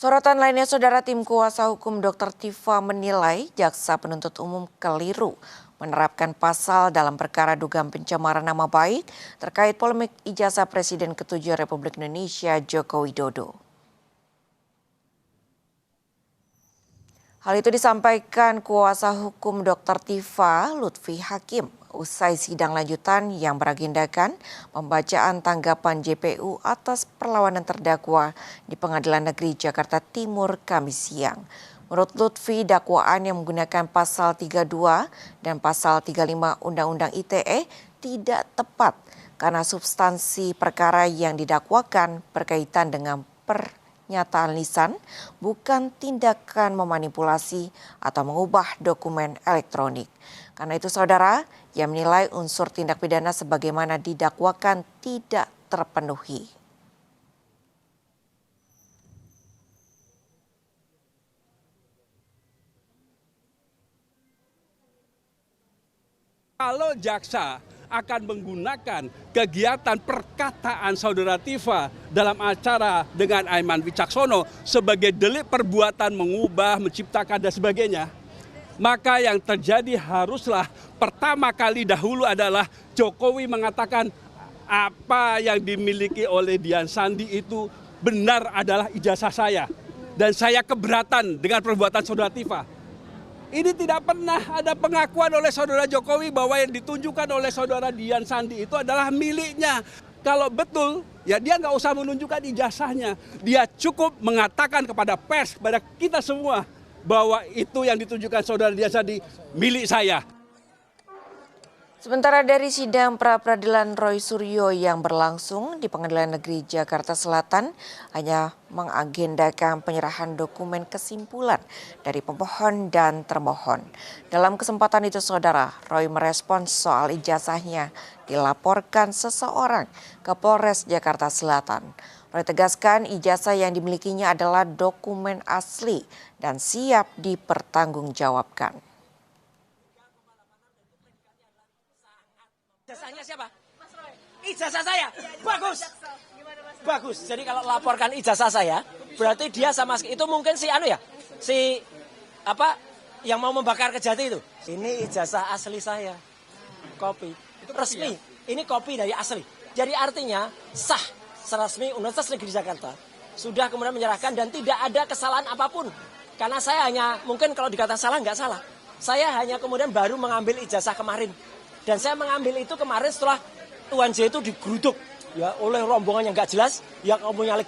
Sorotan lainnya, Saudara, tim kuasa hukum Dr. Tifa menilai jaksa penuntut umum keliru menerapkan pasal dalam perkara dugaan pencemaran nama baik terkait polemik ijazah Presiden ke-7 Republik Indonesia Joko Widodo. Hal itu disampaikan kuasa hukum Dr. Tifa, Lutfi Hakim, usai sidang lanjutan yang beragendakan pembacaan tanggapan JPU atas perlawanan terdakwa di Pengadilan Negeri Jakarta Timur Kamis siang. Menurut Lutfi, dakwaan yang menggunakan pasal 32 dan pasal 35 Undang-Undang ITE tidak tepat karena substansi perkara yang didakwakan berkaitan dengan pernyataan lisan, bukan tindakan memanipulasi atau mengubah dokumen elektronik. Karena itu, Saudara, ia menilai unsur tindak pidana sebagaimana didakwakan tidak terpenuhi. Kalau jaksa akan menggunakan kegiatan perkataan Saudara Tifa dalam acara dengan Aiman Wicaksono sebagai delik perbuatan mengubah, menciptakan dan sebagainya, maka yang terjadi haruslah pertama kali dahulu adalah Jokowi mengatakan apa yang dimiliki oleh Dian Sandi itu benar adalah ijazah saya. Dan saya keberatan dengan perbuatan Saudara Tifa. Ini tidak pernah ada pengakuan oleh Saudara Jokowi bahwa yang ditunjukkan oleh Saudara Dian Sandi itu adalah miliknya. Kalau betul, ya dia nggak usah menunjukkan ijazahnya. Dia cukup mengatakan kepada pers, kepada kita semua, bahwa itu yang ditunjukkan Saudara Dian Sandi milik saya. Sementara dari sidang pra-peradilan Roy Suryo yang berlangsung di Pengadilan Negeri Jakarta Selatan hanya mengagendakan penyerahan dokumen kesimpulan dari pemohon dan termohon. Dalam kesempatan itu, Saudara, Roy merespons soal ijazahnya dilaporkan seseorang ke Polres Jakarta Selatan. Roy tegaskan ijazah yang dimilikinya adalah dokumen asli dan siap dipertanggungjawabkan. Ijazahnya siapa? Ijazah saya. Bagus. Bagus. Jadi kalau laporkan ijazah saya, berarti dia sama itu mungkin si yang mau membakar Kejati itu. Ini ijazah asli saya. Kopi. Itu resmi. Ini kopi dari asli. Jadi artinya sah resmi Universitas Negeri Jakarta sudah kemudian menyerahkan dan tidak ada kesalahan apapun. Karena saya hanya mungkin kalau dikatakan salah nggak salah. Saya hanya kemudian baru mengambil ijazah kemarin. Dan saya mengambil itu kemarin setelah Tuan J itu digeruduk ya oleh rombongan yang nggak jelas yang punya legal.